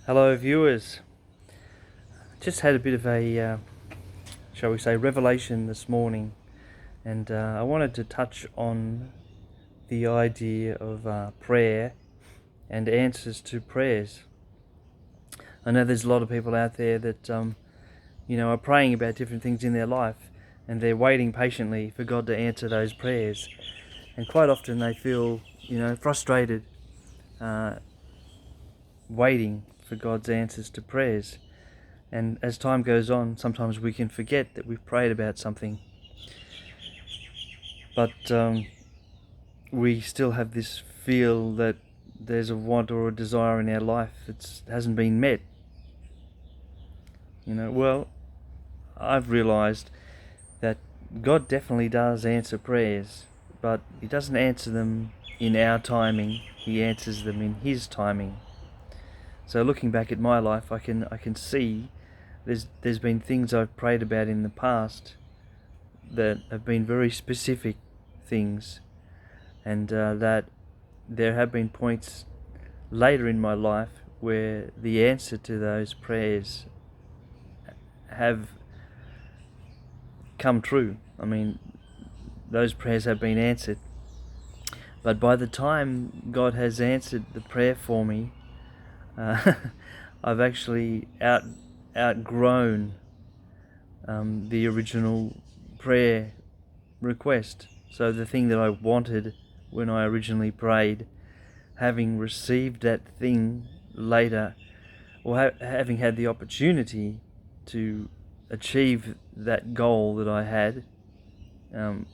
Hello, viewers. Just had a bit of a, shall we say, revelation this morning, and I wanted to touch on the idea of prayer and answers to prayers. I know there's a lot of people out there that, are praying about different things in their life, and they're waiting patiently for God to answer those prayers. And quite often they feel, frustrated, waiting for God's answers to prayers. And as time goes on, sometimes we can forget that we've prayed about something. But we still have this feel that there's a want or a desire in our life that hasn't been met. Well, I've realised that God definitely does answer prayers, but He doesn't answer them in our timing. He answers them in His timing. So looking back at my life, I can see there's been things I've prayed about in the past that have been very specific things, and that there have been points later in my life where the answer to those prayers have come true. I mean, those prayers have been answered, but by the time God has answered the prayer for me, I've actually outgrown the original prayer request. So the thing that I wanted when I originally prayed, having received that thing later, or having had the opportunity to achieve that goal that I had,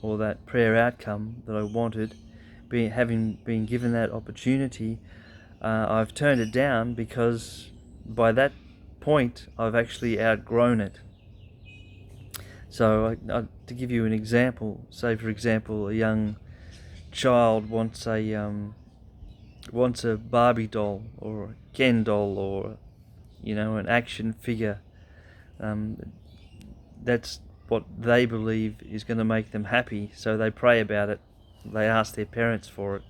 or that prayer outcome that I wanted, having been given that opportunity, I've turned it down because by that point I've actually outgrown it. So to give you an example, say for example a young child wants a Barbie doll or a Ken doll, or an action figure. That's what they believe is going to make them happy, so they pray about it. They ask their parents for it.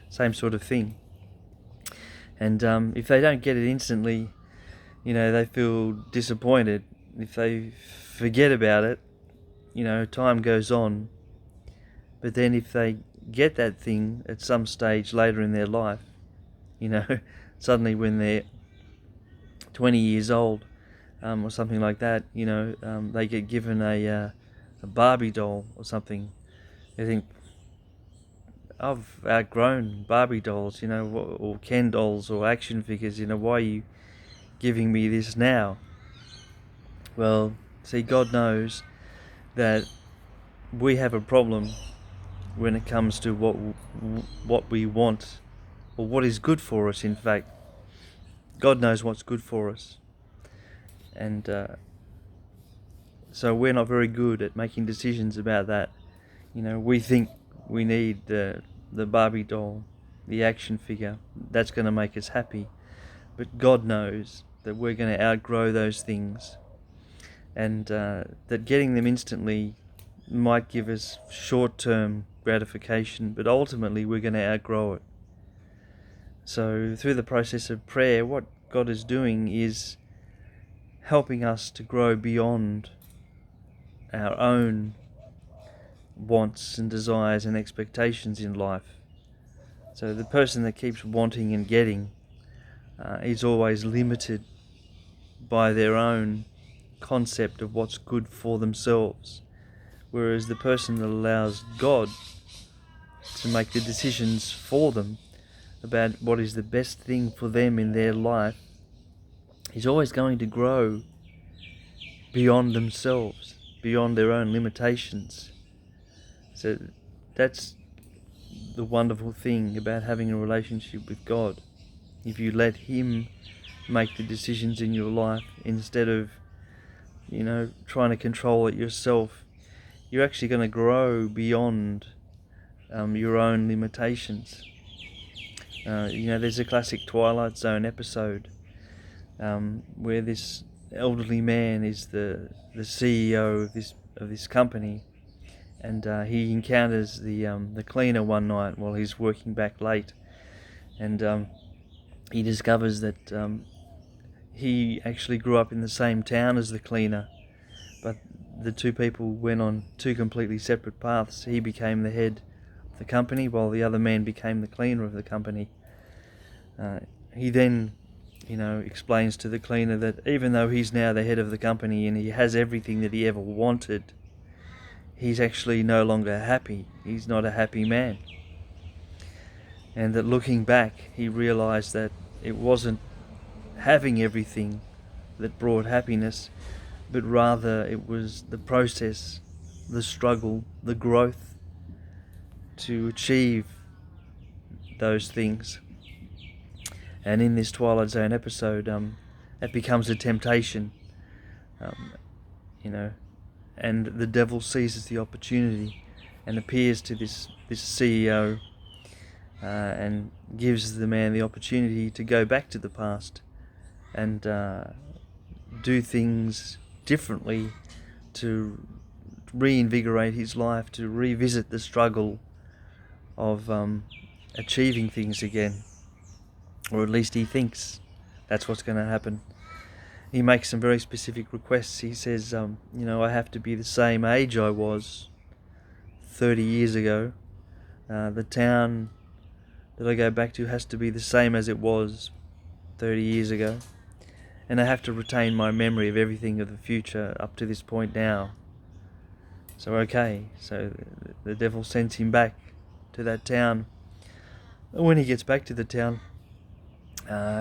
Same sort of thing. And if they don't get it instantly, they feel disappointed. If they forget about it, time goes on. But then if they get that thing at some stage later in their life, suddenly when they're 20 years old, or something like that, they get given a Barbie doll or something. They think, I've outgrown Barbie dolls, or Ken dolls or action figures. Why are you giving me this now? Well, see, God knows that we have a problem when it comes to what we want, or what is good for us. In fact, God knows what's good for us, and so we're not very good at making decisions about that. We think we need the Barbie doll, the action figure. That's going to make us happy, but God knows that we're going to outgrow those things, and that getting them instantly might give us short-term gratification, but ultimately we're going to outgrow it. So through the process of prayer, what God is doing is helping us to grow beyond our own wants and desires and expectations in life. So the person that keeps wanting and getting is always limited by their own concept of what's good for themselves, whereas the person that allows God to make the decisions for them about what is the best thing for them in their life is always going to grow beyond themselves, beyond their own limitations. So that's the wonderful thing about having a relationship with God. If you let Him make the decisions in your life instead of trying to control it yourself, you're actually going to grow beyond your own limitations. There's a classic Twilight Zone episode where this elderly man is the CEO of this company, and he encounters the cleaner one night while he's working back late, and he discovers that he actually grew up in the same town as the cleaner, but the two people went on two completely separate paths. He became the head of the company while the other man became the cleaner of the company. He then, explains to the cleaner that even though he's now the head of the company and he has everything that he ever wanted, he's actually no longer happy. He's not a happy man. And that looking back, he realized that it wasn't having everything that brought happiness, but rather it was the process, the struggle, the growth to achieve those things. And in this Twilight Zone episode, it becomes a temptation, and the devil seizes the opportunity and appears to this CEO and gives the man the opportunity to go back to the past and do things differently, to reinvigorate his life, to revisit the struggle of achieving things again, or at least he thinks that's what's going to happen. He makes some very specific requests. He says, I have to be the same age I was 30 years ago. The town that I go back to has to be the same as it was 30 years ago. And I have to retain my memory of everything of the future up to this point now. So the devil sends him back to that town. And when he gets back to the town,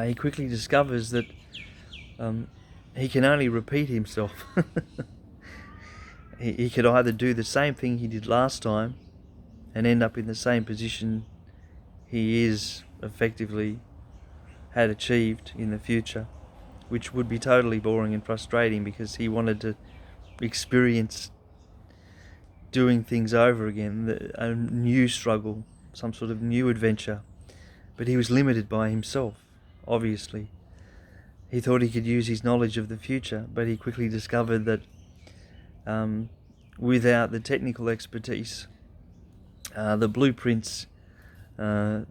he quickly discovers that he can only repeat himself. He could either do the same thing he did last time and end up in the same position he is effectively had achieved in the future, which would be totally boring and frustrating because he wanted to experience doing things over again, a new struggle, some sort of new adventure. But he was limited by himself, obviously. He thought he could use his knowledge of the future, but he quickly discovered that without the technical expertise, the blueprints, to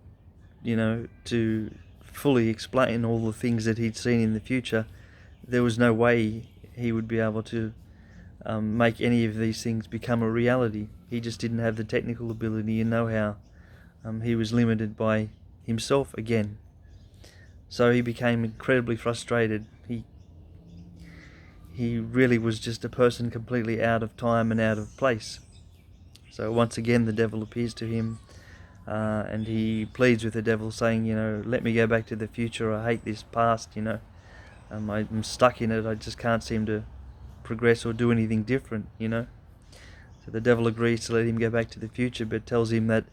fully explain all the things that he'd seen in the future, there was no way he would be able to make any of these things become a reality. He just didn't have the technical ability and know-how. He was limited by himself again. So he became incredibly frustrated. He really was just a person completely out of time and out of place. So once again the devil appears to him, and he pleads with the devil, saying, let me go back to the future. I hate this past, I'm stuck in it. I just can't seem to progress or do anything different, So the devil agrees to let him go back to the future, but tells him that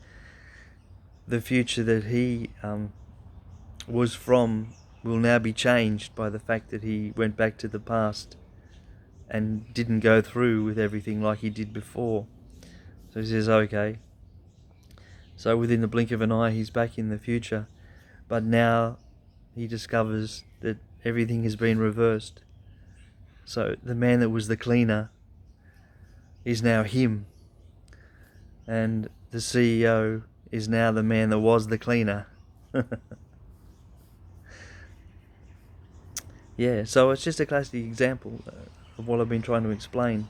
the future that he was from will now be changed by the fact that he went back to the past and didn't go through with everything like he did before. So he says, okay. So within the blink of an eye, he's back in the future. But now he discovers that everything has been reversed. So the man that was the cleaner is now him. And the CEO is now the man that was the cleaner. Yeah, so it's just a classic example of what I've been trying to explain.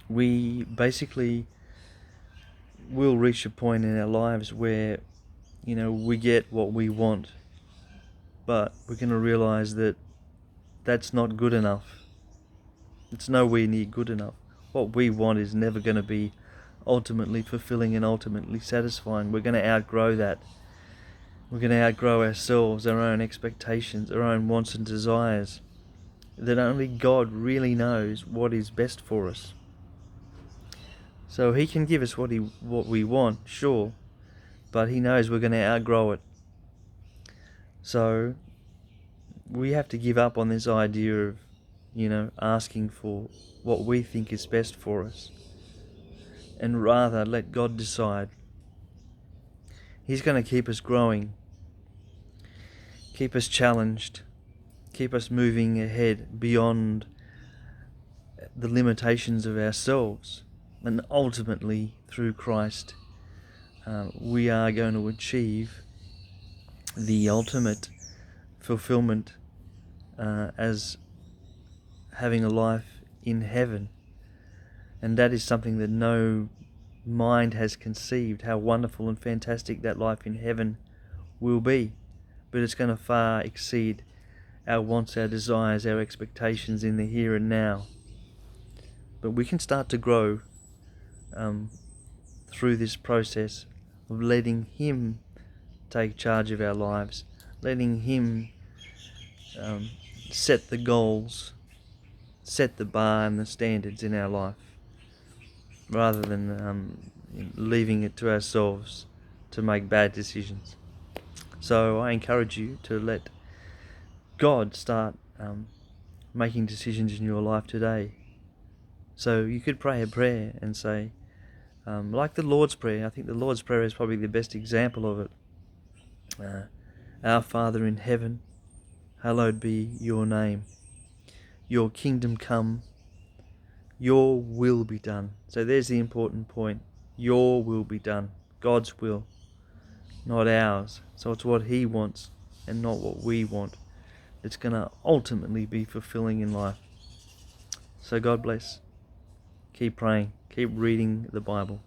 We basically will reach a point in our lives where, we get what we want, but we're going to realize that that's not good enough. It's nowhere near good enough. What we want is never going to be ultimately fulfilling and ultimately satisfying. We're going to outgrow that. We're going to outgrow ourselves, our own expectations, our own wants and desires. That only God really knows what is best for us. So he can give us what we want, sure, but he knows we're going to outgrow it. So we have to give up on this idea of, asking for what we think is best for us, and rather let God decide. He's going to keep us growing, keep us challenged, keep us moving ahead beyond the limitations of ourselves. And ultimately, through Christ, we are going to achieve the ultimate fulfillment as having a life in heaven. And that is something that no mind has conceived, how wonderful and fantastic that life in heaven will be. But it's going to far exceed our wants, our desires, our expectations in the here and now. But we can start to grow through this process of letting Him take charge of our lives, letting Him set the goals, set the bar and the standards in our life, rather than leaving it to ourselves to make bad decisions. So I encourage you to let God start making decisions in your life today. So you could pray a prayer and say, like the Lord's Prayer, I think the Lord's Prayer is probably the best example of it. Our Father in heaven, hallowed be your name. Your kingdom come, your will be done. So there's the important point. Your will be done. God's will, not ours. So it's what He wants and not what we want. It's going to ultimately be fulfilling in life. So God bless. Keep praying. Keep reading the Bible.